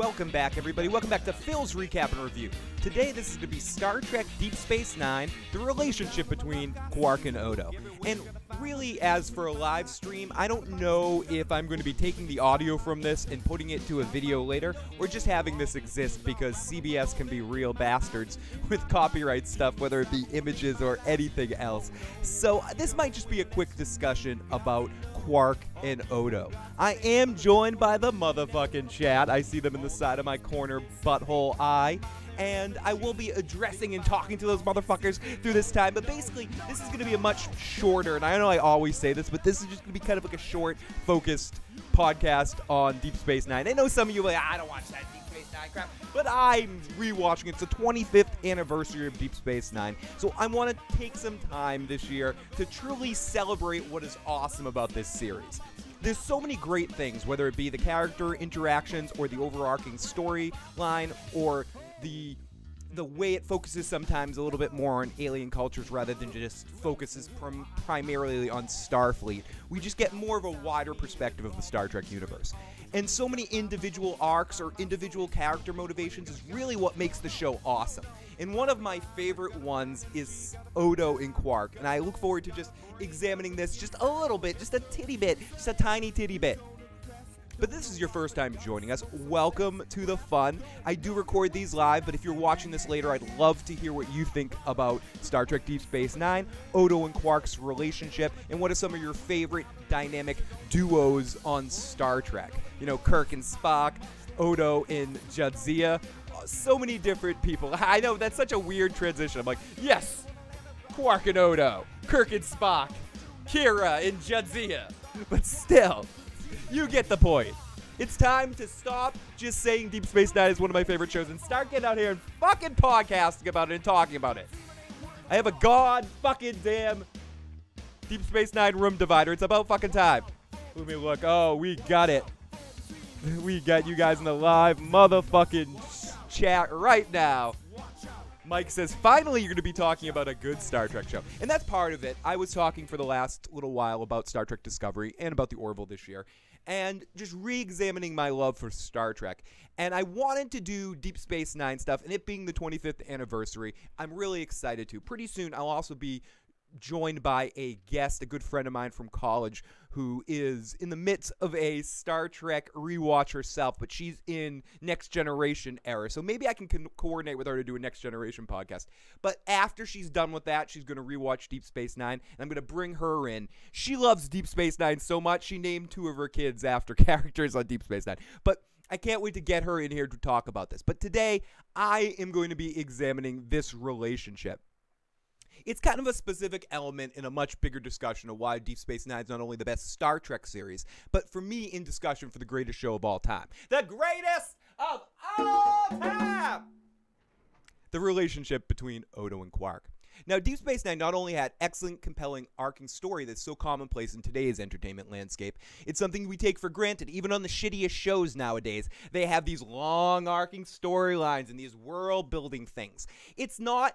Welcome back, everybody. Welcome back to Phil's Recap and Review. Today, this is going to be Star Trek Deep Space Nine, the relationship between Quark and Odo. And really, as for a live stream, I don't know if I'm going to be taking the audio from this and putting it to a video later, or just having this exist because CBS can be real bastards with copyright stuff, whether it be images or anything else. So this might just be a quick discussion about Quark and Odo. I am joined by the motherfucking chat. I see them in the side of my corner butthole eye. And I will be addressing and talking to those motherfuckers through this time. But basically, this is going to be a much shorter, and I know I always say this, but this is just going to be kind of like a short, focused podcast on Deep Space Nine. I know some of you are like, I don't watch that Deep Space Nine crap, but I'm rewatching it. It's the 25th anniversary of Deep Space Nine. So I want to take some time this year to truly celebrate what is awesome about this series. There's so many great things, whether it be the character interactions or the overarching storyline or the way it focuses sometimes a little bit more on alien cultures rather than just focuses primarily on Starfleet. We just get more of a wider perspective of the Star Trek universe. And so many individual arcs or individual character motivations is really what makes the show awesome. And one of my favorite ones is Odo and Quark, and I look forward to just examining this just a little bit, just a titty bit, just a tiny titty bit. But this is your first time joining us, welcome to the fun. I do record these live, but if you're watching this later, I'd love to hear what you think about Star Trek Deep Space Nine, Odo and Quark's relationship, and what are some of your favorite dynamic duos on Star Trek. You know, Kirk and Spock, Odo and Jadzia, so many different people. I know, that's such a weird transition. I'm like, yes, Quark and Odo, Kirk and Spock, Kira and Jadzia, but still, you get the point. It's time to stop just saying Deep Space Nine is one of my favorite shows and start getting out here and fucking podcasting about it and talking about it. I have a god fucking damn Deep Space Nine room divider. It's about fucking time. Let me look. Oh, we got it. We got you guys in the live motherfucking chat right now. Mike says, finally, you're going to be talking about a good Star Trek show. And that's part of it. I was talking for the last little while about Star Trek Discovery and about the Orville this year, and just re-examining my love for Star Trek. And I wanted to do Deep Space Nine stuff, and it being the 25th anniversary, I'm really excited to. Pretty soon, I'll also be joined by a guest, a good friend of mine from college, who is in the midst of a Star Trek rewatch herself, but she's in Next Generation era. So maybe I can coordinate with her to do a Next Generation podcast. But after she's done with that, she's going to rewatch Deep Space Nine, and I'm going to bring her in. She loves Deep Space Nine so much, she named 2 of her kids after characters on Deep Space Nine. But I can't wait to get her in here to talk about this. But today, I am going to be examining this relationship. It's kind of a specific element in a much bigger discussion of why Deep Space Nine is not only the best Star Trek series, but for me, in discussion for the greatest show of all time. The greatest of all time! The relationship between Odo and Quark. Now, Deep Space Nine not only had excellent, compelling, arcing story that's so commonplace in today's entertainment landscape, it's something we take for granted. Even on the shittiest shows nowadays, they have these long, arcing storylines and these world-building things. It's not...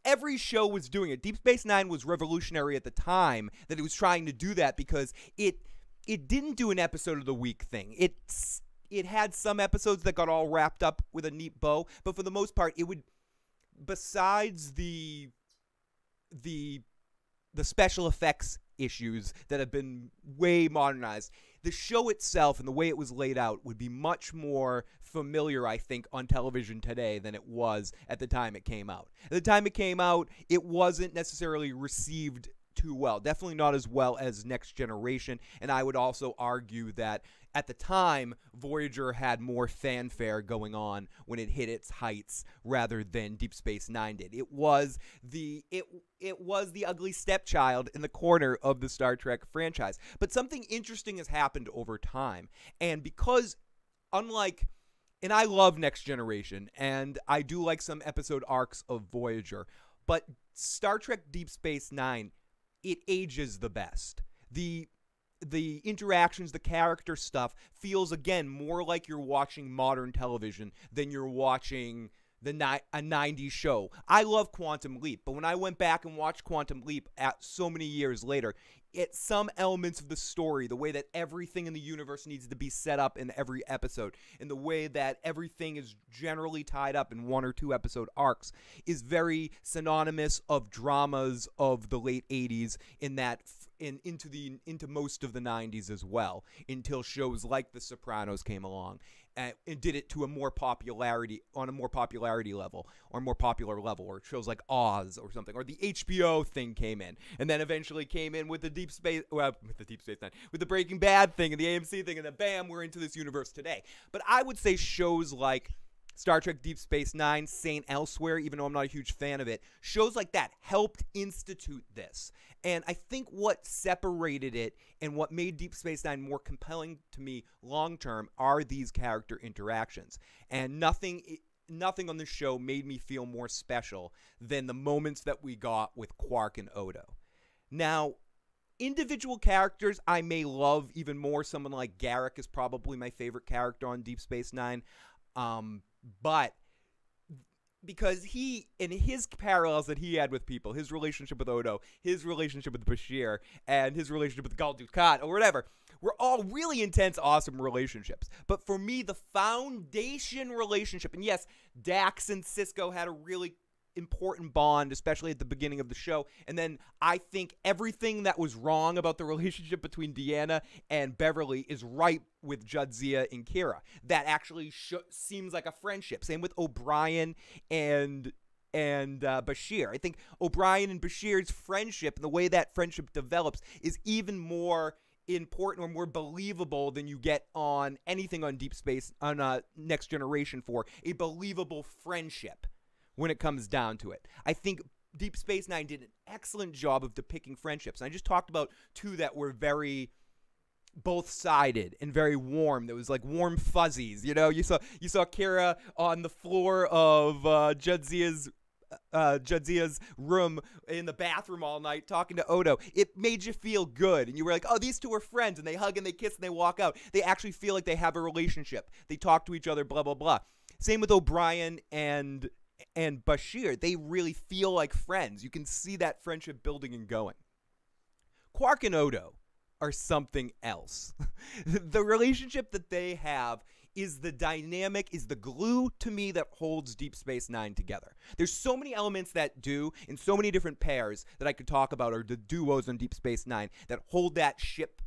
Every show was doing it. Deep Space Nine was revolutionary at the time that it was trying to do that because it didn't do an episode of the week thing. It had some episodes that got all wrapped up with a neat bow, but for the most part, it would, besides the special effects issues that have been way modernized, the show itself and the way it was laid out would be much more familiar, I think, on television today than it was at the time it came out. At the time it came out, it wasn't necessarily received too well. Definitely not as well as Next Generation, and I would also argue that at the time, Voyager had more fanfare going on when it hit its heights rather than Deep Space Nine did. It was the ugly stepchild in the corner of the Star Trek franchise. But something interesting has happened over time, and because unlike... And I love Next Generation, and I do like some episode arcs of Voyager, but Star Trek Deep Space Nine, it ages the best. The interactions, the character stuff feels, again, more like you're watching modern television than you're watching a 90s show. I love Quantum Leap, but when I went back and watched Quantum Leap so many years later, some elements of the story, the way that everything in the universe needs to be set up in every episode, and the way that everything is generally tied up in 1 or 2 episode arcs, is very synonymous of dramas of the late 80s into most of the 90s as well, until shows like The Sopranos came along and did it to a more popularity level, or more popular level, or shows like Oz or something, or the HBO thing came in, and then eventually came in with the with the Breaking Bad thing and the AMC thing, and then bam, we're into this universe today. But I would say shows like Star Trek Deep Space Nine, Saint Elsewhere, even though I'm not a huge fan of it, shows like that helped institute this. And I think what separated it and what made Deep Space Nine more compelling to me long-term are these character interactions. And nothing on the show made me feel more special than the moments that we got with Quark and Odo. Now, individual characters I may love even more. Someone like Garak is probably my favorite character on Deep Space Nine. But because he, in his parallels that he had with people, his relationship with Odo, his relationship with Bashir, and his relationship with Gul Dukat, or whatever, were all really intense, awesome relationships. But for me, the foundation relationship, and yes, Dax and Sisko had a really important bond, especially at the beginning of the show. And then I think everything that was wrong about the relationship between Deanna and Beverly is right with Jadzia and Kira. That actually seems like a friendship. Same with O'Brien and Bashir. I think O'Brien and Bashir's friendship and the way that friendship develops is even more important or more believable than you get on anything on Deep Space, on Next Generation, for a believable friendship. When it comes down to it, I think Deep Space Nine did an excellent job of depicting friendships. And I just talked about 2 that were very both-sided and very warm. There was like warm fuzzies. You know, you saw Kira on the floor of Jadzia's room in the bathroom all night talking to Odo. It made you feel good, and you were like, oh, these 2 are friends, and they hug and they kiss and they walk out. They actually feel like they have a relationship. They talk to each other, blah blah blah. Same with O'Brien and Bashir. They really feel like friends. You can see that friendship building and going. Quark and Odo are something else. The relationship that they have is the dynamic, is the glue to me that holds Deep Space Nine together. There's so many elements that do, in so many different pairs that I could talk about, or the duos on Deep Space Nine, that hold that ship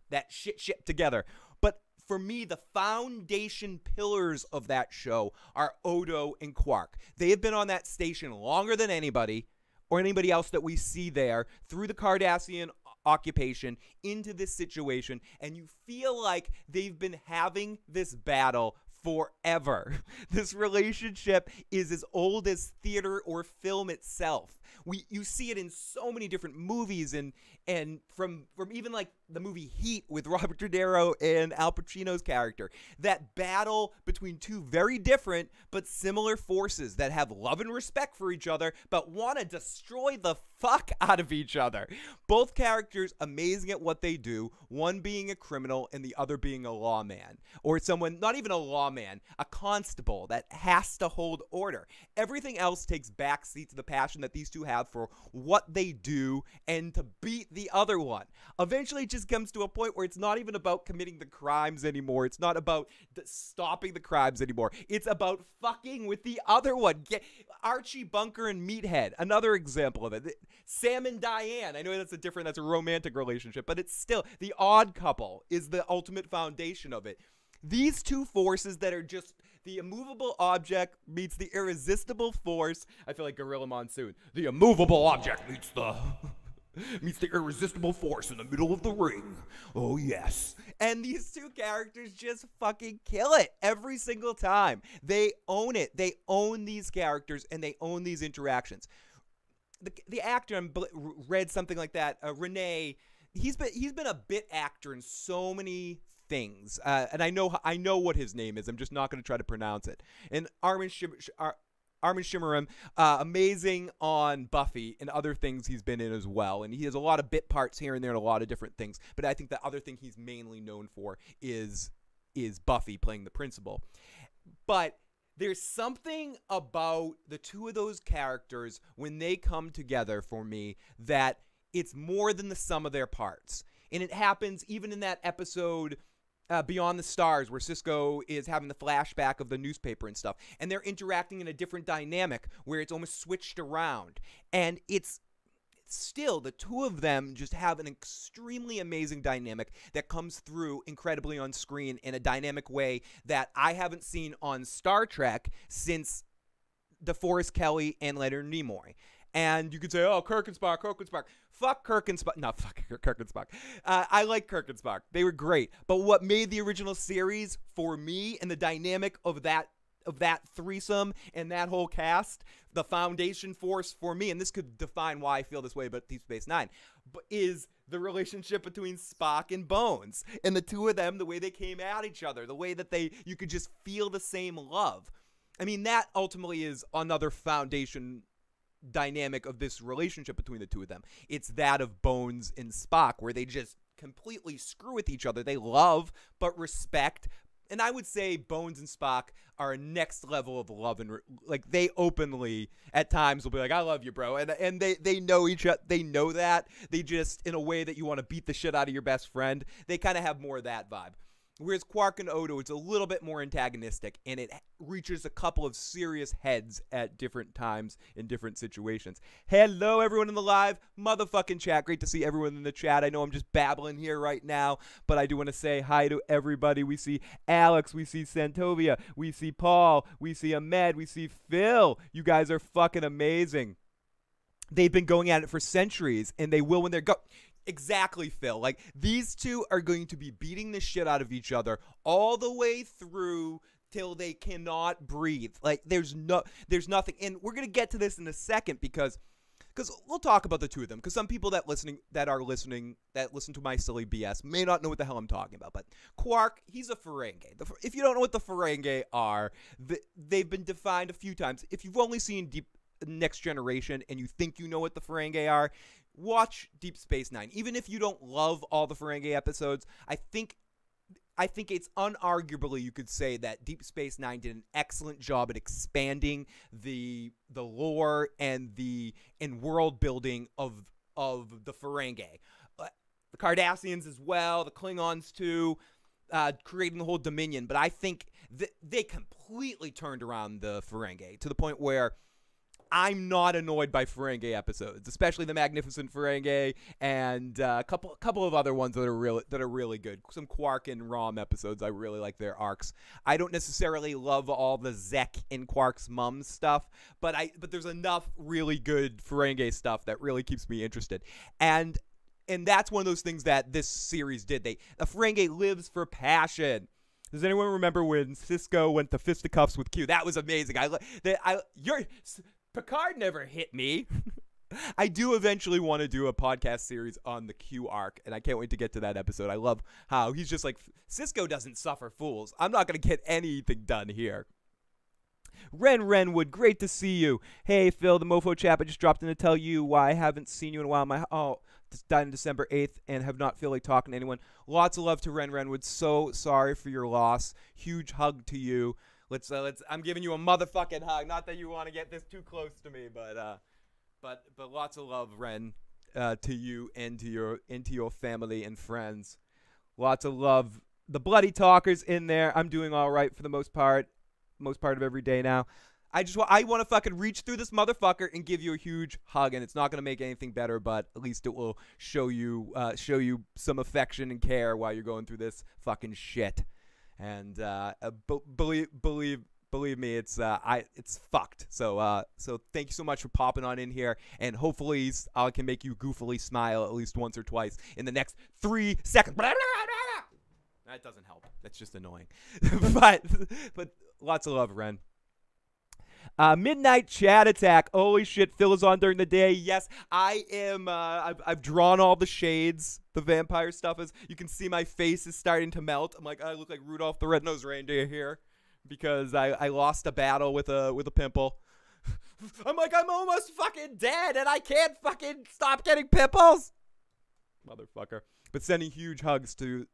together. But for me, the foundation pillars of that show are Odo and Quark. They have been on that station longer than anybody, or anybody else that we see there, through the Cardassian occupation into this situation, and you feel like they've been having this battle forever. This relationship is as old as theater or film itself. You see it in so many different movies, and from even like the movie Heat with Robert De Niro and Al Pacino's character. That battle between 2 very different but similar forces that have love and respect for each other but want to destroy the fuck out of each other. Both characters amazing at what they do, one being a criminal and the other being a lawman. Or someone, not even a lawman, a constable that has to hold order. Everything else takes backseat to the passion that these 2 have for what they do and to beat the other one. Eventually it just comes to a point where it's not even about committing the crimes anymore. It's not about stopping the crimes anymore. It's about fucking with the other one. Archie Bunker and Meathead, another example of it. Sam and Diane, I know that's a romantic relationship, but it's still, The Odd Couple is the ultimate foundation of it. These 2 forces that are just the immovable object meets the irresistible force. I feel like Gorilla Monsoon. The immovable object meets the irresistible force in the middle of the ring. Oh, yes. And these 2 characters just fucking kill it every single time. They own it. They own these characters, and they own these interactions. The actor, I read something like that, Renee, he's been a bit actor in so many things, and I know what his name is. I'm just not going to try to pronounce it. And Armin Shimmerim, amazing on Buffy and other things he's been in as well. And he has a lot of bit parts here and there and a lot of different things. But I think the other thing he's mainly known for is Buffy, playing the principal. But there's something about the 2 of those characters when they come together for me that it's more than the sum of their parts. And it happens even in that episode Beyond the Stars, where Cisco is having the flashback of the newspaper and stuff, and they're interacting in a different dynamic where it's almost switched around. And it's still, the two of them just have an extremely amazing dynamic that comes through incredibly on screen in a dynamic way that I haven't seen on Star Trek since DeForest Kelley and Leonard Nimoy. And you could say, oh, Kirk and Spock. Fuck Kirk and Spock. No, fuck Kirk and Spock. I like Kirk and Spock. They were great. But what made the original series for me and the dynamic of that threesome and that whole cast, the foundation force for me, and this could define why I feel this way about Deep Space Nine, is the relationship between Spock and Bones. And the two of them, the way they came at each other, the way that you could just feel the same love. I mean, that ultimately is another foundation dynamic of this relationship between the two of them. It's that of Bones and Spock, where they just completely screw with each other. They love but respect. And I would say Bones and Spock are a next level of love, and like they openly at times will be like, I love you, bro. And they know each other. They know that. They just, in a way that you want to beat the shit out of your best friend, they kind of have more of that vibe. Whereas Quark and Odo, it's a little bit more antagonistic, and it reaches a couple of serious heads at different times in different situations. Hello, everyone in the live motherfucking chat. Great to see everyone in the chat. I know I'm just babbling here right now, but I do want to say hi to everybody. We see Alex, we see Santovia, we see Paul, we see Ahmed, we see Phil. You guys are fucking amazing. They've been going at it for centuries, and they will when they're Exactly, Phil. Like, these two are going to be beating the shit out of each other all the way through till they cannot breathe. Like, there's nothing. And we're going to get to this in a second because we'll talk about the two of them. Because some people that listen to my silly BS may not know what the hell I'm talking about. But Quark, he's a Ferengi. If you don't know what the Ferengi are, they've been defined a few times. If you've only seen Next Generation and you think you know what the Ferengi are, watch Deep Space Nine. Even if you don't love all the Ferengi episodes, I think it's unarguably you could say that Deep Space Nine did an excellent job at expanding the lore and world building of the Ferengi. The Cardassians as well, the Klingons too, creating the whole Dominion. But I think they completely turned around the Ferengi to the point where I'm not annoyed by Ferengi episodes, especially the Magnificent Ferengi and a couple of other ones that are really good. Some Quark and Rom episodes, I really like their arcs. I don't necessarily love all the Zek and Quark's mom stuff, but there's enough really good Ferengi stuff that really keeps me interested. And that's one of those things that this series did. The Ferengi lives for passion. Does anyone remember when Cisco went to fisticuffs with Q? That was amazing. Picard never hit me. I do eventually want to do a podcast series on the Q arc, and I can't wait to get to that episode. I love how he's just like, Cisco doesn't suffer fools. I'm not going to get anything done here. Renwood, great to see you. Hey, Phil, the Mofo chap, I just dropped in to tell you why I haven't seen you in a while. Just died on December 8th and have not feel like talking to anyone. Lots of love to Renwood. So sorry for your loss. Huge hug to you. I'm giving you a motherfucking hug. Not that you want to get this too close to me, but lots of love, Ren, to you and to your family and friends. Lots of love. The bloody talkers in there. I'm doing all right for the most part of every day now. I want to fucking reach through this motherfucker and give you a huge hug, and it's not gonna make anything better, but at least it will show you some affection and care while you're going through this fucking shit. And believe me, it's fucked. So thank you so much for popping on in here, and hopefully I can make you goofily smile at least once or twice in the next 3 seconds. That doesn't help. That's just annoying. but lots of love, Ren. Midnight chat attack. Holy shit, Phil is on during the day. Yes, I am. I've drawn all the shades. The vampire stuff is. You can see my face is starting to melt. I'm like, I look like Rudolph the Red-Nosed Reindeer here because I lost a battle with a pimple. I'm like, I'm almost fucking dead and I can't fucking stop getting pimples. Motherfucker. But sending huge hugs to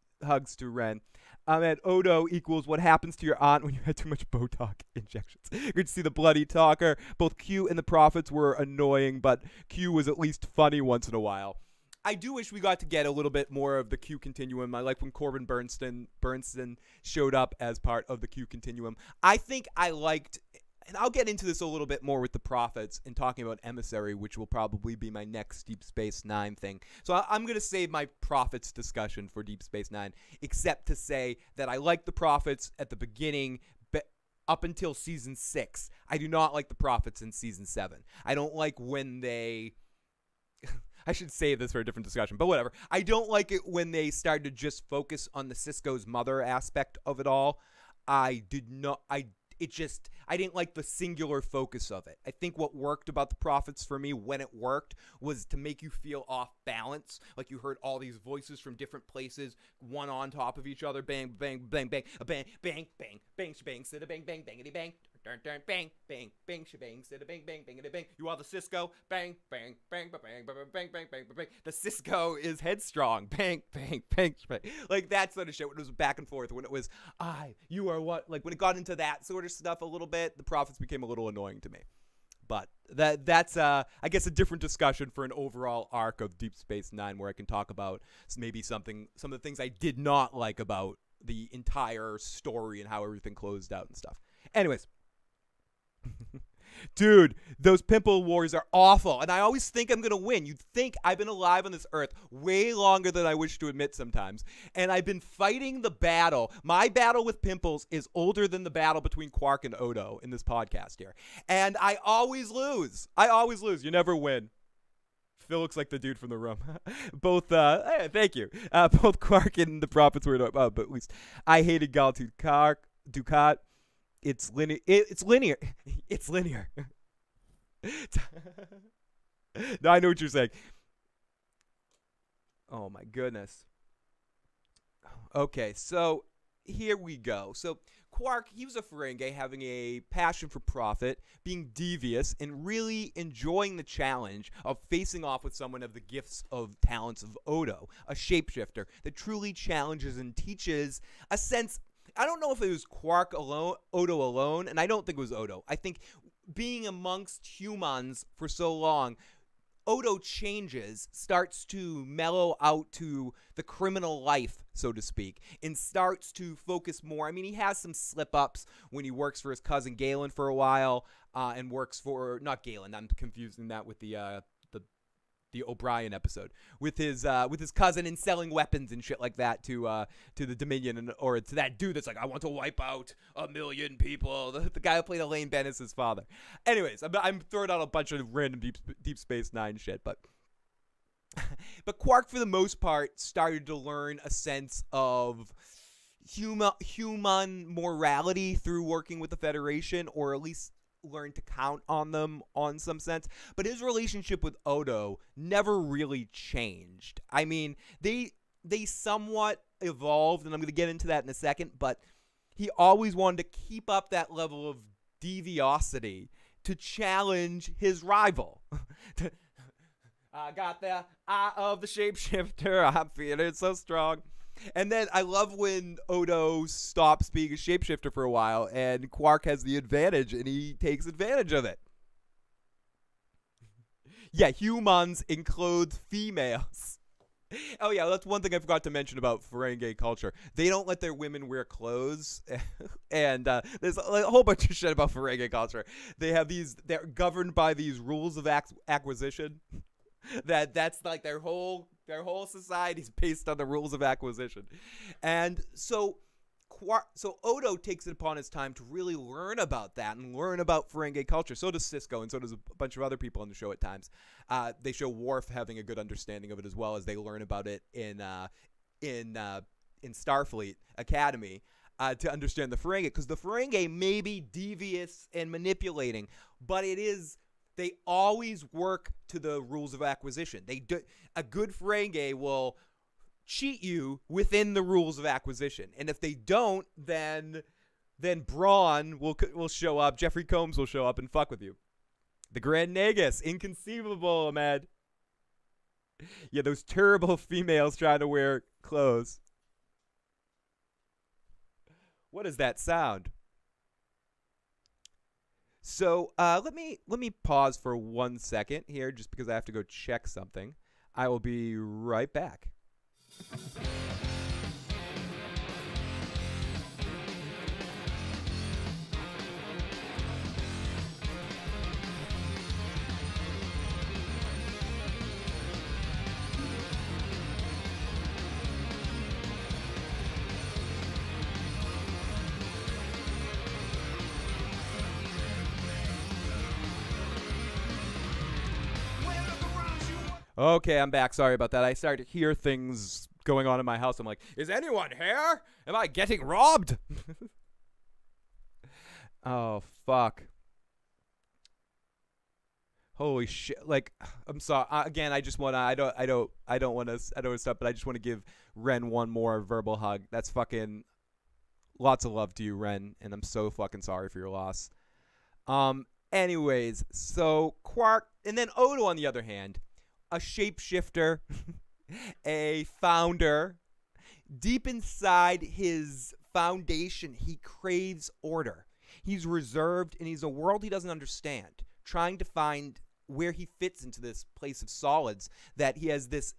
Ren. And Odo equals what happens to your aunt when you had too much Botox injections. Good to see the bloody talker. Both Q and the Prophets were annoying, but Q was at least funny once in a while. I do wish we got to get a little bit more of the Q continuum. I like when Corbin Bernsen showed up as part of the Q continuum. I think I liked, and I'll get into this a little bit more with the Prophets and talking about Emissary, which will probably be my next Deep Space Nine thing. So I'm going to save my Prophets discussion for Deep Space Nine, except to say that I like the Prophets at the beginning, up until season 6. I do not like the Prophets in season 7. I don't like when they... I should save this for a different discussion, but whatever. I don't like it when they started to just focus on the Sisko's mother aspect of it all. I didn't like the singular focus of it. I think what worked about the Prophets for me when it worked was to make you feel off balance. Like you heard all these voices from different places, one on top of each other. Bang, bang, bang, bang, a bang, bang, bang, bang, bang, sit a bang, bang, bangity bang. Bang, bang, bang, bang, shebang, sit a bang, bang, bangity bang. You are the Sisko. Bang, bang, bang, bang, bang, bang, bang, bang, bang, bang. The Sisko is headstrong. Bang, bang, bang, bang. Like that sort of shit when it was back and forth. When it was, you are what? Like when it got into that sort of stuff a little bit, the Prophets became a little annoying to me. But that's I guess a different discussion for an overall arc of Deep Space Nine, where I can talk about maybe some of the things I did not like about the entire story and how everything closed out and stuff. Anyways. Dude, those pimple wars are awful, and I always think I'm gonna win. You'd think I've been alive on this earth way longer than I wish to admit sometimes, and I've been fighting the battle. My battle with pimples is older than the battle between Quark and Odo in this podcast here, and I always lose. You never win. Phil looks like the dude from The Room. Both, thank you. Both Quark and the Prophets were, but at least I hated Gal Dukat. It's linear. It's linear. It's linear. No, I know what you're saying. Oh my goodness. Okay, so here we go. So Quark, he was a Ferengi having a passion for profit, being devious, and really enjoying the challenge of facing off with someone of the gifts of talents of Odo, a shapeshifter that truly challenges and teaches a sense. I don't know if it was Quark alone, Odo alone, and I don't think it was Odo. I think being amongst humans for so long, Odo changes, starts to mellow out to the criminal life, so to speak, and starts to focus more. I mean, he has some slip-ups when he works for his cousin Galen for a while, and works for, not Galen, I'm confusing that with the O'Brien episode, with his cousin, and selling weapons and shit like that to the Dominion, or to that dude that's like, I want to wipe out 1 million people. The guy who played Elaine Bennis' father. Anyways, I'm throwing out a bunch of random Deep Space Nine shit, but Quark for the most part started to learn a sense of human morality through working with the Federation, or at least learn to count on them on some sense. But his relationship with Odo never really changed. I mean, they somewhat evolved, and I'm going to get into that in a second, but he always wanted to keep up that level of deviosity to challenge his rival. I got the eye of the shapeshifter. I'm feeling so strong. And then I love when Odo stops being a shapeshifter for a while, and Quark has the advantage, and he takes advantage of it. Yeah, humans enclothe females. Oh yeah, that's one thing I forgot to mention about Ferengi culture. They don't let their women wear clothes, and there's a whole bunch of shit about Ferengi culture. They're governed by these rules of acquisition. That's like their whole society is based on the rules of acquisition. And so Odo takes it upon his time to really learn about that and learn about Ferengi culture. So does Sisko, and so does a bunch of other people on the show at times. They show Worf having a good understanding of it, as well as they learn about it in Starfleet Academy to understand the Ferengi, because the Ferengi may be devious and manipulating, but they always work to the rules of acquisition. A good Ferengi will cheat you within the rules of acquisition, and if they don't, then Braun will show up. Jeffrey Combs will show up and fuck with you. The Grand Nagus, inconceivable, Ahmed. Yeah, those terrible females trying to wear clothes. What is that sound? So let me pause for 1 second here, just because I have to go check something. I will be right back. Okay, I'm back. Sorry about that. I started to hear things going on in my house. I'm like, is anyone here? Am I getting robbed? Oh, fuck. Holy shit! Like, I'm sorry. Again, I just wanna. I don't want to stop. But I just want to give Ren one more verbal hug. That's fucking lots of love to you, Ren, and I'm so fucking sorry for your loss. Anyways, so Quark, and then Odo on the other hand, a shapeshifter, a founder. Deep inside his foundation, he craves order. He's reserved, and he's a world he doesn't understand, trying to find where he fits into this place of solids that he has this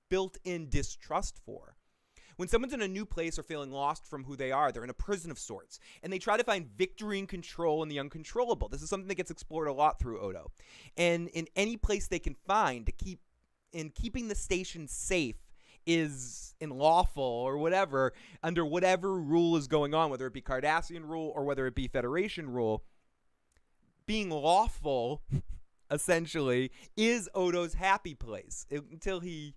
built-in distrust for. When someone's in a new place or feeling lost from who they are, they're in a prison of sorts, and they try to find victory and control in the uncontrollable. This is something that gets explored a lot through Odo. And in any place they can find, keeping the station safe is unlawful or whatever, under whatever rule is going on, whether it be Cardassian rule or whether it be Federation rule, being lawful, essentially, is Odo's happy place until he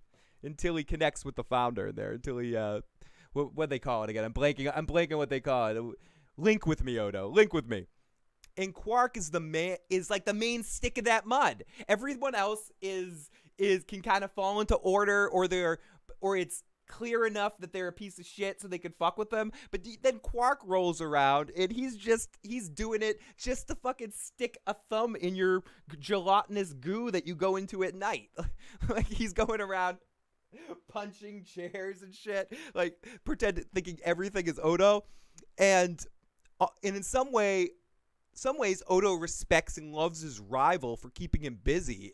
connects with the founder there, until he what they call it again. I'm blanking what they call it. Link with me, Odo. Link with me. And Quark is like the main stick of that mud. Everyone else can kind of fall into order, or it's clear enough that they're a piece of shit so they can fuck with them. But then Quark rolls around and he's doing it just to fucking stick a thumb in your gelatinous goo that you go into at night. Like, he's going around punching chairs and shit, like thinking everything is Odo. And in some ways Odo respects and loves his rival for keeping him busy,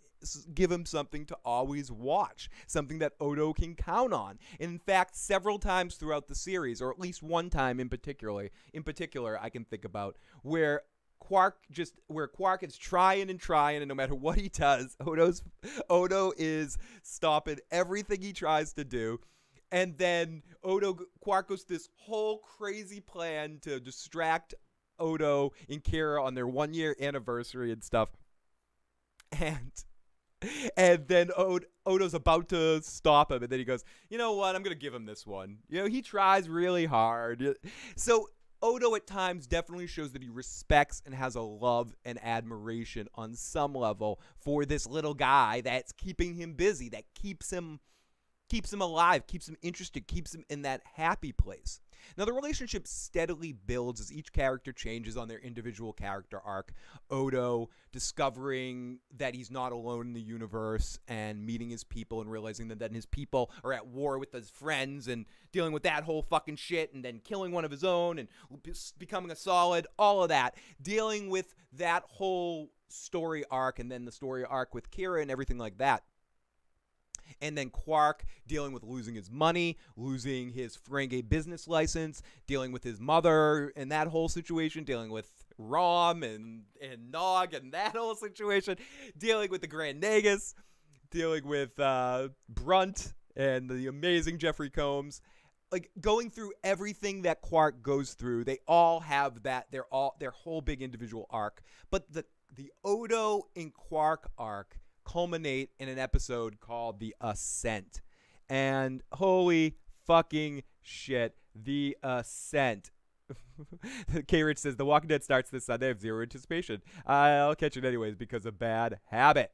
give him something to always watch, something that Odo can count on. And in fact, several times throughout the series, or at least one time in particular I can think about, where Quark is trying, and no matter what he does, Odo is stopping everything he tries to do. And then Quark goes this whole crazy plan to distract Odo and Kira on their 1-year anniversary and stuff. And then Odo's about to stop him, and then he goes, you know what, I'm going to give him this one. You know, he tries really hard. So Odo at times definitely shows that he respects and has a love and admiration on some level for this little guy that's keeping him busy, that keeps him alive, keeps him interested, keeps him in that happy place. Now, the relationship steadily builds as each character changes on their individual character arc. Odo discovering that he's not alone in the universe and meeting his people and realizing that then his people are at war with his friends and dealing with that whole fucking shit, and then killing one of his own and becoming a solid, all of that. Dealing with that whole story arc, and then the story arc with Kira and everything like that. And then Quark dealing with losing his money, losing his Ferengi business license, dealing with his mother and that whole situation, dealing with Rom and Nog and that whole situation, dealing with the Grand Nagus, dealing with Brunt and the amazing Jeffrey Combs. Like, going through everything that Quark goes through, they all have that, their whole big individual arc. But the Odo and Quark arc culminate in an episode called The Ascent. And holy fucking shit, The Ascent. K-Rich says, The Walking Dead starts this Sunday. I have zero anticipation. I'll catch it anyways because of bad habit.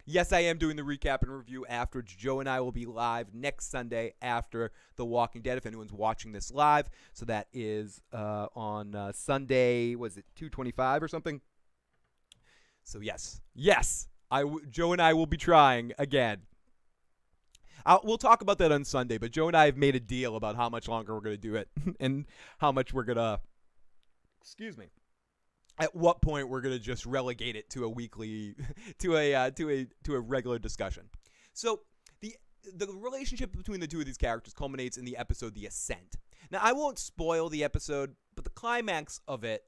Yes, I am doing the recap and review afterwards. Joe and I will be live next Sunday after The Walking Dead, if anyone's watching this live. So that is on Sunday, was it 2/25 or something? So yes. Joe and I will be trying again. We'll talk about that on Sunday, but Joe and I have made a deal about how much longer we're going to do it and how much we're going to, at what point we're going to just relegate it to a weekly, to a regular discussion. So the relationship between the two of these characters culminates in the episode The Ascent. Now, I won't spoil the episode, but the climax of it,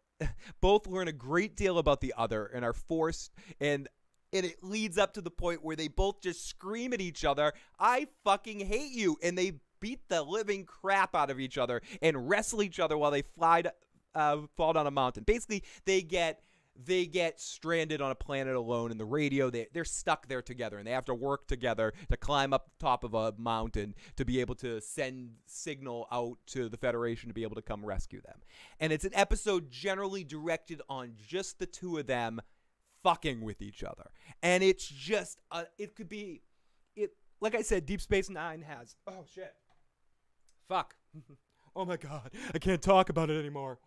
both learn a great deal about the other and are forced, and it leads up to the point where they both just scream at each other, "I fucking hate you," and they beat the living crap out of each other and wrestle each other while they fall down a mountain. Basically, they get stranded on a planet alone in the radio. They're stuck there together, and they have to work together to climb up the top of a mountain to be able to send signal out to the Federation to be able to come rescue them. And it's an episode generally directed on just the two of them fucking with each other. And it's just, it could be, like I said, Deep Space Nine has, oh shit, fuck, oh my god, I can't talk about it anymore.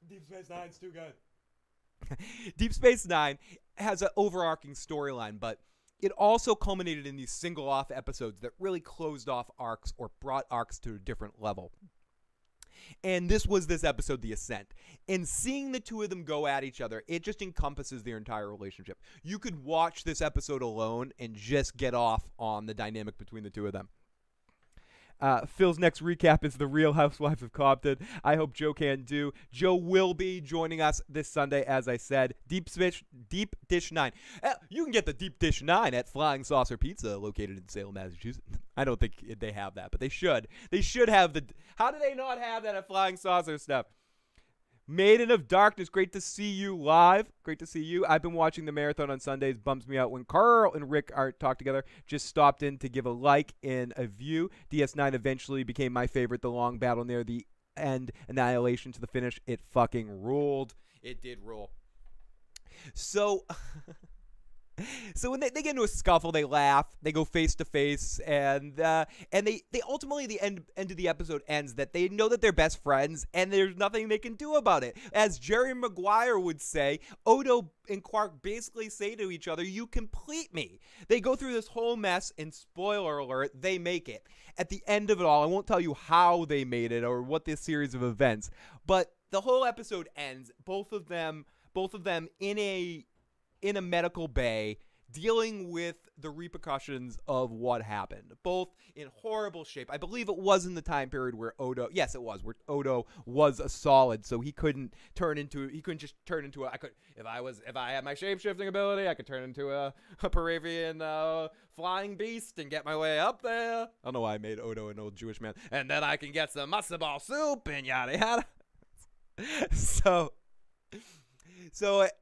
Deep Space Nine's too good. Deep Space Nine has an overarching storyline, but it also culminated in these single-off episodes that really closed off arcs or brought arcs to a different level. And this was this episode, The Ascent. And seeing the two of them go at each other, it just encompasses their entire relationship. You could watch this episode alone and just get off on the dynamic between the two of them. Phil's next recap is The Real Housewives of Compton. I hope Joe can do. Joe will be joining us this Sunday, as I said. Deep Dish 9. You can get the Deep Dish 9 at Flying Saucer Pizza, located in Salem, Massachusetts. I don't think they have that, but they should. They should have the... How do they not have that at Flying Saucer stuff? Maiden of Darkness, great to see you live. Great to see you. I've been watching the marathon on Sundays. Bums me out when Carl and Rick are talk together. Just stopped in to give a like and a view. DS9 eventually became my favorite. The long battle near the end, annihilation to the finish. It fucking ruled. It did rule. So... So when they get into a scuffle, they laugh, they go face to face, and they ultimately, the end of the episode ends that they know that they're best friends, and there's nothing they can do about it. As Jerry Maguire would say, Odo and Quark basically say to each other, "You complete me." They go through this whole mess, and spoiler alert, they make it. At the end of it all, I won't tell you how they made it or what this series of events, but the whole episode ends, both of them in a medical bay, dealing with the repercussions of what happened, both in horrible shape. I believe it was in the time period where Odo was a solid, so he couldn't just turn into if I had my shape-shifting ability, I could turn into a Paravian flying beast and get my way up there. I don't know why I made Odo an old Jewish man. And then I can get some matzo ball soup and yada yada.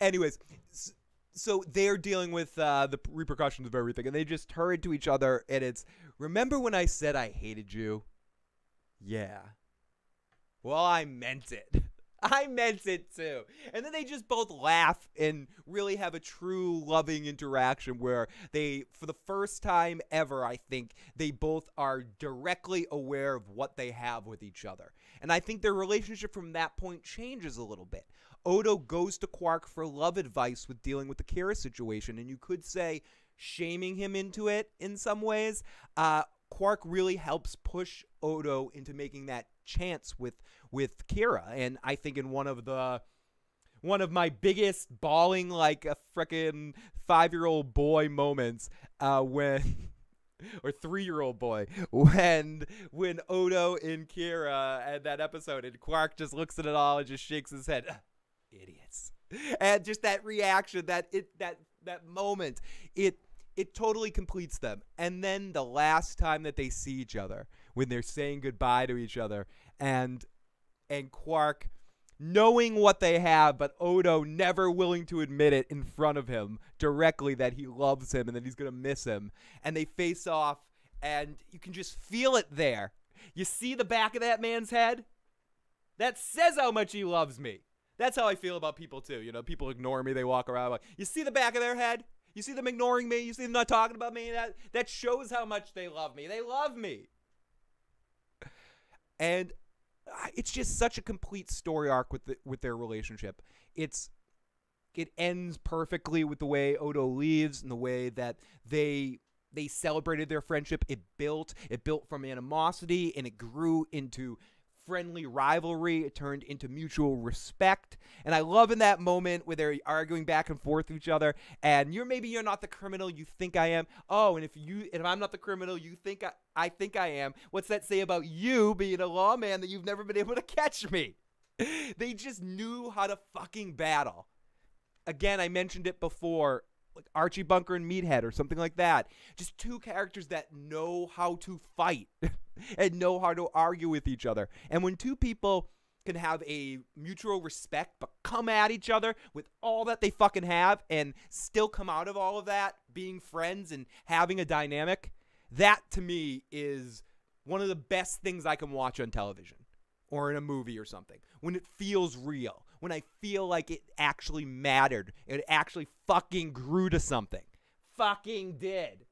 Anyways, so they're dealing with the repercussions of everything, and they just turn to each other, and it's, "Remember when I said I hated you?" "Yeah." "Well, I meant it." "I meant it too." And then they just both laugh and really have a true loving interaction where they, for the first time ever, I think, they both are directly aware of what they have with each other. And I think their relationship from that point changes a little bit. Odo goes to Quark for love advice with dealing with the Kira situation, and you could say shaming him into it in some ways. Quark really helps push Odo into making that chance with Kira, and I think in one of my biggest bawling like a frickin' 5-year-old boy moments when or 3-year-old boy when Odo and Kira and that episode, and Quark just looks at it all and just shakes his head. Idiots. And just that reaction, that moment, it totally completes them. And then the last time that they see each other, when they're saying goodbye to each other, and Quark knowing what they have, but Odo never willing to admit it in front of him directly, that he loves him and that he's going to miss him. And they face off, and you can just feel it there. You see the back of that man's head? That says how much he loves me. That's how I feel about people too. You know, people ignore me. They walk around like, you see the back of their head? You see them ignoring me? You see them not talking about me? That shows how much they love me. They love me. And it's just such a complete story arc with their relationship. It ends perfectly with the way Odo leaves and the way that they celebrated their friendship. It built from animosity, and it grew into friendly rivalry. It turned into mutual respect. And I love in that moment where they're arguing back and forth with each other. And maybe you're not the criminal you think I am. Oh, and if I'm not the criminal you think I think I am, what's that say about you being a lawman that you've never been able to catch me? They just knew how to fucking battle. Again, I mentioned it before, like Archie Bunker and Meathead or something like that. Just two characters that know how to fight and know how to argue with each other. And when two people can have a mutual respect but come at each other with all that they fucking have and still come out of all of that being friends and having a dynamic, that to me is one of the best things I can watch on television or in a movie or something. When it feels real. When I feel like it actually mattered. It actually fucking grew to something. Fucking did.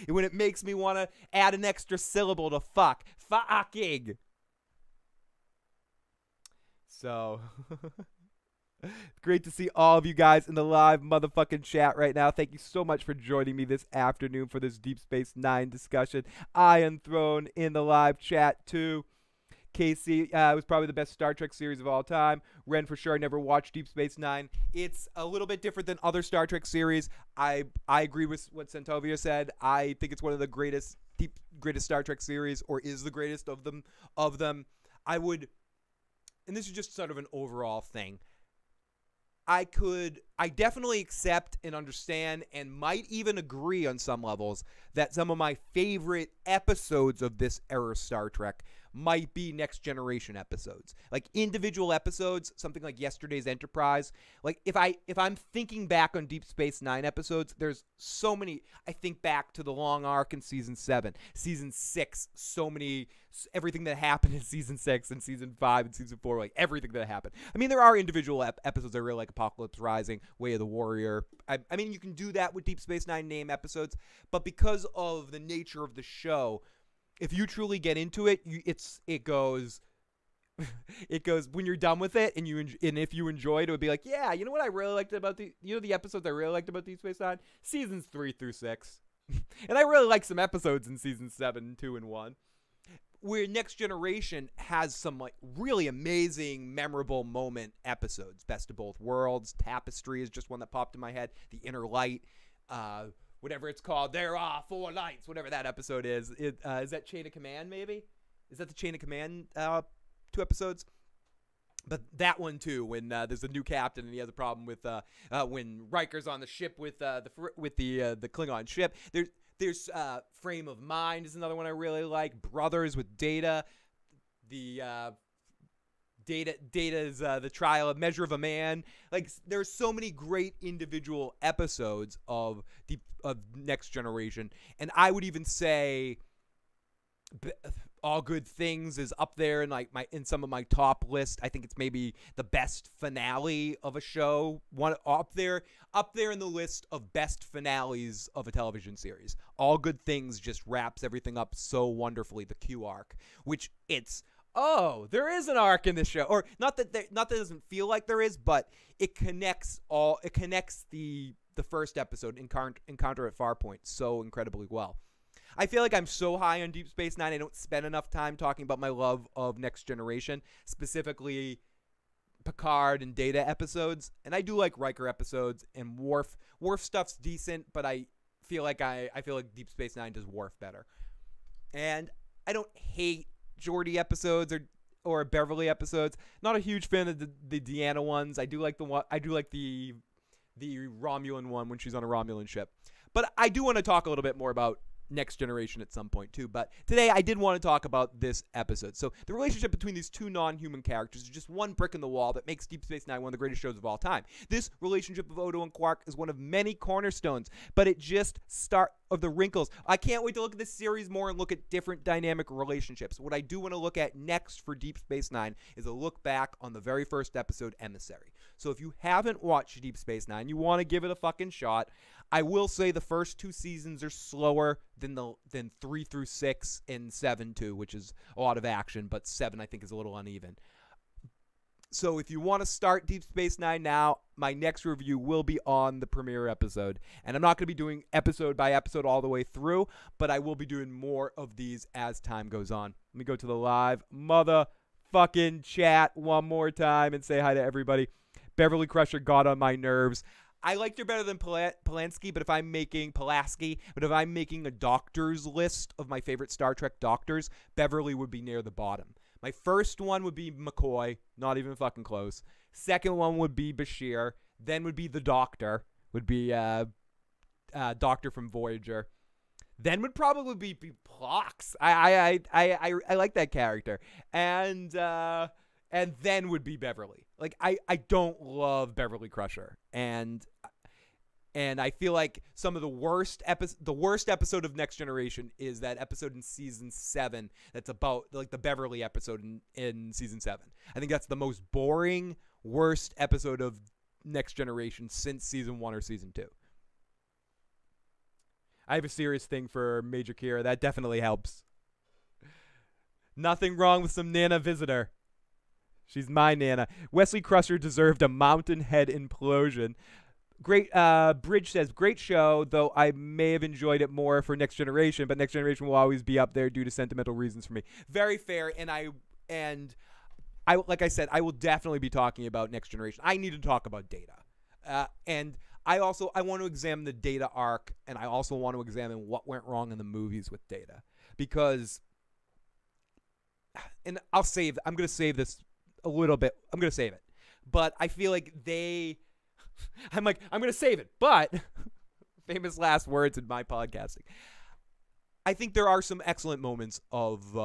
When it makes me want to add an extra syllable to fuck. Fucking. So, great to see all of you guys in the live motherfucking chat right now. Thank you so much for joining me this afternoon for this Deep Space Nine discussion. Iron Throne in the live chat too. Casey, it was probably the best Star Trek series of all time. Ren, for sure, I never watched Deep Space Nine. It's a little bit different than other Star Trek series. I agree with what Santovia said. I think it's one of the greatest Star Trek series, or is the greatest of them. I would, and this is just sort of an overall thing, I definitely accept and understand and might even agree on some levels that some of my favorite episodes of this era Star Trek might be Next Generation episodes. Like individual episodes, something like Yesterday's Enterprise. Like if I'm thinking back on Deep Space Nine episodes, there's so many. I think back to the long arc in season 7, season 6, everything that happened in season 6 and season 5 and season 4, like everything that happened. I mean, there are individual episodes I really like, Apocalypse Rising, Way of the Warrior. I mean, you can do that with Deep Space Nine name episodes, but because of the nature of the show, if you truly get into it, it goes when you're done with it, and if you enjoy it, it would be like, yeah, you know what I really liked about the episodes I really liked about Deep Space Nine? Seasons 3 through 6. And I really like some episodes in season 7, 2, and 1. Where Next Generation has some like really amazing, memorable moment episodes. Best of Both Worlds, Tapestry is just one that popped in my head. The Inner Light, whatever it's called. There are 4 lights, whatever that episode is. Is that Chain of Command, maybe? Is that the Chain of Command 2 episodes? But that one too, when there's a new captain and he has a problem with when Riker's on the ship with the Klingon ship. There's Frame of Mind is another one I really like. Brothers with Data. Data's the Trial of Measure of a Man. Like there's so many great individual episodes of Next Generation, and I would even say All Good Things is up there in some of my top list. I think it's maybe the best finale of a show. One up there in the list of best finales of a television series. All Good Things just wraps everything up so wonderfully. The Q arc, which there is an arc in this show, or not that it doesn't feel like there is, but it connects the first episode, Encounter at Farpoint, so incredibly well. I feel like I'm so high on Deep Space Nine, I don't spend enough time talking about my love of Next Generation, specifically Picard and Data episodes. And I do like Riker episodes, and Worf stuff's decent, but I feel like Deep Space Nine does Worf better. And I don't hate Geordi episodes or Beverly episodes. Not a huge fan of the Deanna ones. I do like the Romulan one when she's on a Romulan ship. But I do want to talk a little bit more about Next Generation at some point too, but today I did want to talk about this episode. So the relationship between these two non-human characters is just one brick in the wall that makes Deep Space Nine one of the greatest shows of all time. This relationship of Odo and Quark is one of many cornerstones, but it just starts of the wrinkles. I can't wait to look at this series more and look at different dynamic relationships. What I do want to look at next for Deep Space Nine is a look back on the very first episode, Emissary. So if you haven't watched Deep Space Nine, you want to give it a fucking shot. I will say the first 2 seasons are slower than 3 through 6 and 7 too, which is a lot of action, but 7 I think is a little uneven. So if you want to start Deep Space Nine now, my next review will be on the premiere episode. And I'm not going to be doing episode by episode all the way through, but I will be doing more of these as time goes on. Let me go to the live motherfucking fucking chat one more time and say hi to everybody. Beverly Crusher got on my nerves. I liked her better than Polanski, but if I'm making a doctor's list of my favorite Star Trek doctors, Beverly would be near the bottom. My first one would be McCoy, not even fucking close. Second one would be Bashir. Then would be the Doctor, would be Doctor from Voyager. Then would probably be Phlox. I like that character, and then would be Beverly. Like I don't love Beverly Crusher, and I feel like some of the worst episode of Next Generation is that episode in season 7 that's about like the Beverly episode in season 7. I think that's the most boring, worst episode of Next Generation since season 1 or season 2. I have a serious thing for Major Kira. That definitely helps. Nothing wrong with some Nana visitor. She's my Nana. Wesley Crusher deserved a mountain head implosion. Great. Bridge says, great show, though I may have enjoyed it more for Next Generation, but Next Generation will always be up there due to sentimental reasons for me. Very fair, and I like I said, I will definitely be talking about Next Generation. I need to talk about Data. And I want to examine the Data arc, and I also want to examine what went wrong in the movies with Data. Because, and I'm going to save this a little bit. I'm going to save it. But I feel like I'm going to save it. But, famous last words in my podcasting. I think there are some excellent moments of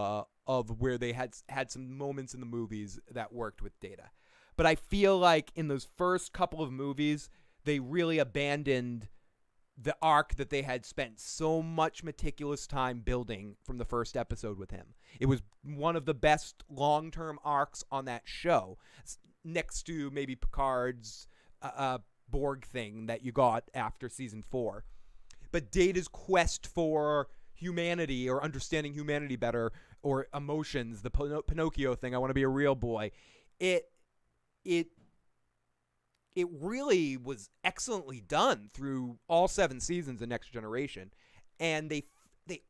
where they had some moments in the movies that worked with Data. But I feel like in those first couple of movies, they really abandoned the arc that they had spent so much meticulous time building from the first episode with him. It was one of the best long-term arcs on that show, next to maybe Picard's Borg thing that you got after season 4. But Data's quest for humanity or understanding humanity better or emotions, the Pinocchio thing, I want to be a real boy, it really was excellently done through all 7 seasons of Next Generation, and they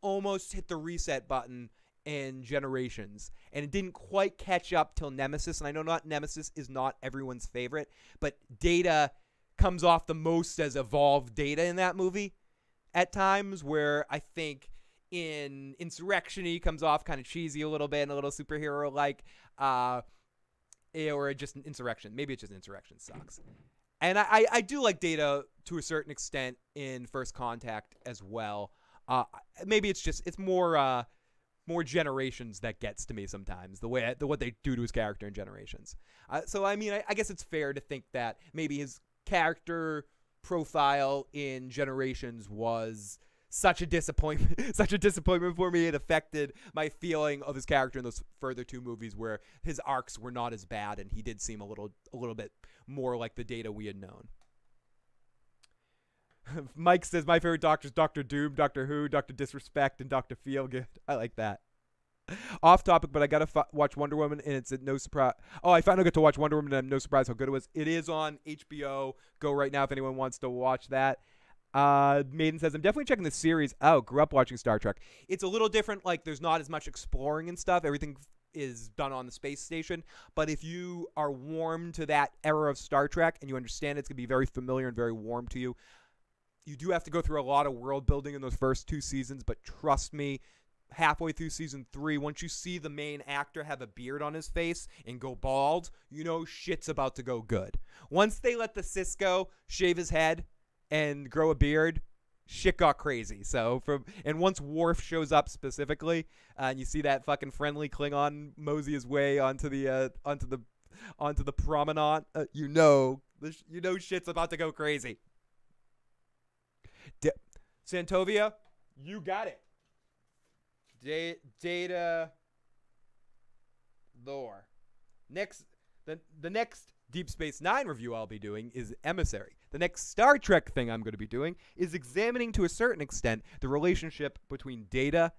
almost hit the reset button in Generations, and it didn't quite catch up till Nemesis. And I know Nemesis is not everyone's favorite, but Data comes off the most as evolved Data in that movie at times, where I think in Insurrection he comes off kind of cheesy a little bit and a little superhero like. Or just an Insurrection. Maybe it's just Insurrection sucks. And I do like Data to a certain extent in First Contact as well. Maybe it's more Generations that gets to me sometimes. What they do to his character in Generations. So I mean, I guess it's fair to think that maybe his character profile in Generations was such a disappointment for me. It affected my feeling of his character in those further 2 movies where his arcs were not as bad and he did seem a little bit more like the Data we had known. Mike says, my favorite Doctor is Dr. Doom, Doctor Who, Dr. Disrespect, and Dr. Feelgood. I like that. Off topic, but I gotta watch Wonder Woman, and it's no surprise. Oh, I finally got to watch Wonder Woman, and I'm no surprise how good it was. It is on HBO Go right now if anyone wants to watch that. Maiden says, I'm definitely checking the series out. Grew up watching Star Trek. It's a little different. Like, there's not as much exploring and stuff. Everything is done on the space station. But if you are warm to that era of Star Trek and you understand it's going to be very familiar and very warm to you, you do have to go through a lot of world building in those first 2 seasons. But trust me, halfway through season 3, once you see the main actor have a beard on his face and go bald, you know shit's about to go good. Once they let the Cisco shave his head and grow a beard, shit got crazy. So and once Worf shows up specifically, and you see that fucking friendly Klingon mosey his way onto the promenade, you know shit's about to go crazy. Santovia, you got it. Data lore. The next Deep Space Nine review I'll be doing is Emissary. The next Star Trek thing I'm going to be doing is examining to a certain extent the relationship between Data,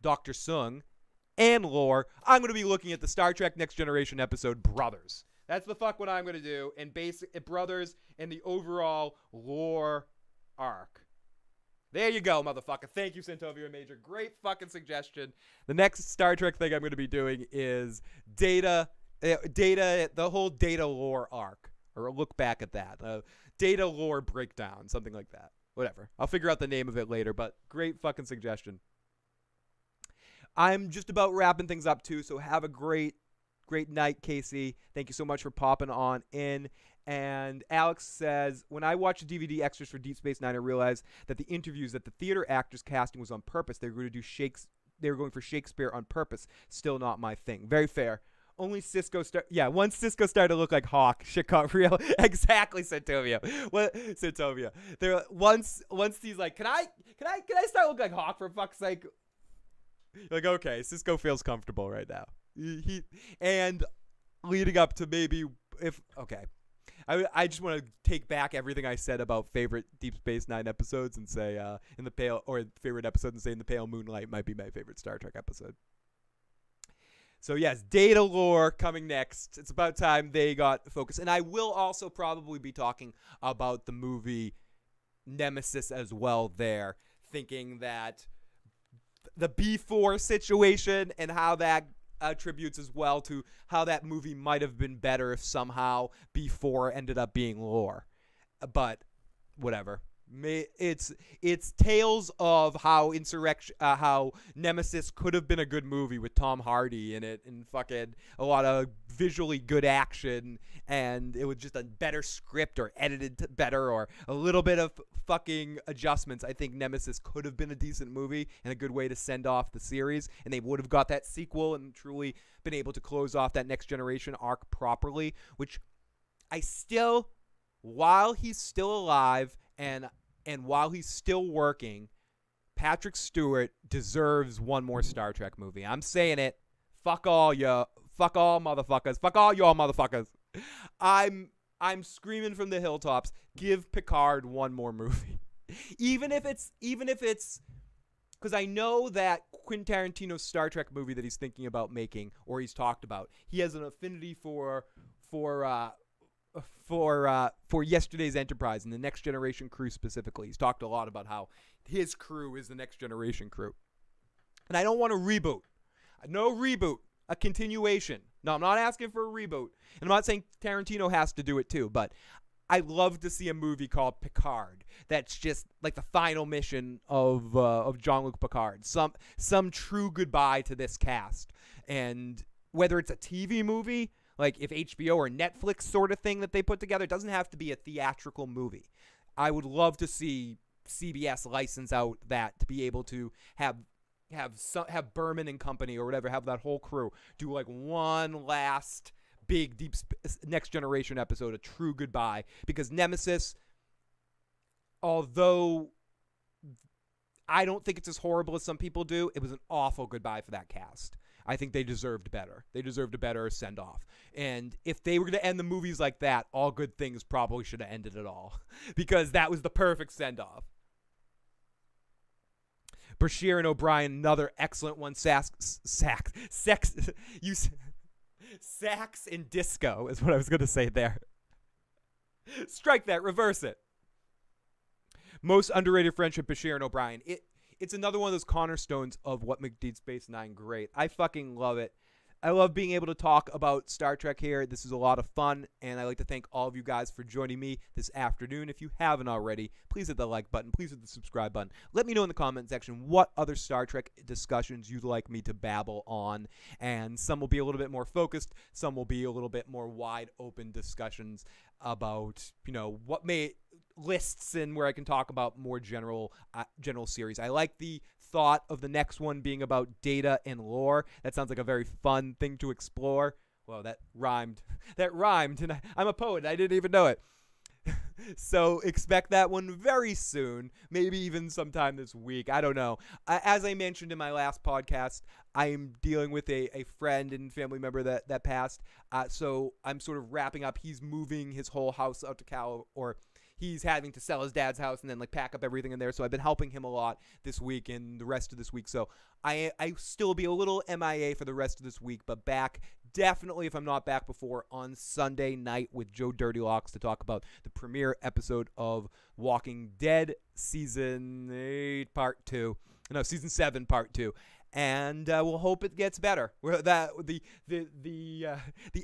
Dr. Soong, and lore. I'm going to be looking at the Star Trek Next Generation episode Brothers. That's the fuck what I'm going to do, and basic Brothers and the overall lore arc. There you go, motherfucker. Thank you, Santovia Major. Great fucking suggestion. The next Star Trek thing I'm going to be doing is Data, the whole Data lore arc, or a look back at that. Data lore breakdown, something like that. Whatever. I'll figure out the name of it later, but great fucking suggestion. I'm just about wrapping things up, too, so have a great night, Casey. Thank you so much for popping on in. And Alex says, when I watched the DVD extras for Deep Space Nine, I realized that the interviews that the theater actors casting was on purpose. They were going to do they were going for Shakespeare on purpose. Still not my thing. Very fair. Once Cisco started to look like Hawk, shit got real. Exactly, Santovia. Santovia. There once he's like, can I start looking like Hawk for fuck's sake? You're like, okay, Cisco feels comfortable right now. And leading up to maybe I just want to take back everything I said about favorite Deep Space Nine episodes and say favorite episode and say In the Pale Moonlight might be my favorite Star Trek episode. So yes, Data lore coming next. It's about time they got focused. And I will also probably be talking about the movie Nemesis as well there, thinking that the B4 situation and how that attributes as well to how that movie might have been better if somehow B4 ended up being lore. But whatever. It's tales of how how Nemesis could have been a good movie with Tom Hardy in it and fucking a lot of visually good action, and it was just a better script or edited better or a little bit of fucking adjustments. I think Nemesis could have been a decent movie and a good way to send off the series, and they would have got that sequel and truly been able to close off that Next Generation arc properly, which I still, while he's still alive and while he's still working, Patrick Stewart deserves one more Star Trek movie. I'm saying it. Fuck all motherfuckers. Fuck all y'all motherfuckers. I'm screaming from the hilltops. Give Picard one more movie. Even if it's because I know that Quentin Tarantino's Star Trek movie that he's thinking about making or he's talked about, he has an affinity for Yesterday's Enterprise and the Next Generation crew specifically. He's talked a lot about how his crew is the Next Generation crew. And I don't want a reboot. No reboot. A continuation. No, I'm not asking for a reboot. And I'm not saying Tarantino has to do it too, but I'd love to see a movie called Picard that's just like the final mission of Jean-Luc Picard. Some true goodbye to this cast. And whether it's a TV movie, like if HBO or Netflix sort of thing that they put together, it doesn't have to be a theatrical movie. I would love to see CBS license out that to be able to have Berman and company or whatever, have that whole crew do like one last big Next Generation episode, a true goodbye. Because Nemesis, although I don't think it's as horrible as some people do, it was an awful goodbye for that cast. I think they deserved better. They deserved a better send-off. And if they were going to end the movies like that, All Good Things probably should have ended it all. Because that was the perfect send-off. Bashir and O'Brien, another excellent one. Sax and disco is what I was going to say there. Strike that. Reverse it. Most underrated friendship, Bashir and O'Brien. It's another one of those cornerstones of what makes Deep Space Nine great. I fucking love it. I love being able to talk about Star Trek here. This is a lot of fun, and I'd like to thank all of you guys for joining me this afternoon. If you haven't already, please hit the like button. Please hit the subscribe button. Let me know in the comment section what other Star Trek discussions you'd like me to babble on, and some will be a little bit more focused. Some will be a little bit more wide open discussions about, what may lists and where I can talk about more general series. I like the thought of the next one being about data and lore. That sounds like a very fun thing to explore. Well, that rhymed. And I'm a poet. And I didn't even know it. So expect that one very soon, maybe even sometime this week. I don't know. As I mentioned in my last podcast, I am dealing with a friend and family member that passed. So I'm sort of wrapping up. He's moving his whole house out to he's having to sell his dad's house and then pack up everything in there. So I've been helping him a lot this week and the rest of this week. So I still be a little MIA for the rest of this week, but back definitely, if I'm not back before, on Sunday night with Joe Dirty Locks to talk about the premiere episode of Walking Dead Season 8 Part 2. No, Season 7 Part 2. And we'll hope it gets better. The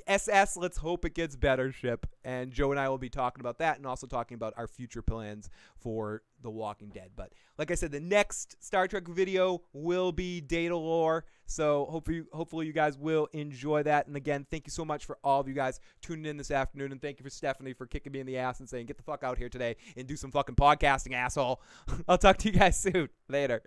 SS, let's hope it gets better ship. And Joe and I will be talking about that and also talking about our future plans for The Walking Dead. But like I said, the next Star Trek video will be Data Lore. So hopefully you guys will enjoy that. And again, thank you so much for all of you guys tuning in this afternoon. And thank you for Stephanie for kicking me in the ass and saying, get the fuck out here today and do some fucking podcasting, asshole. I'll talk to you guys soon. Later.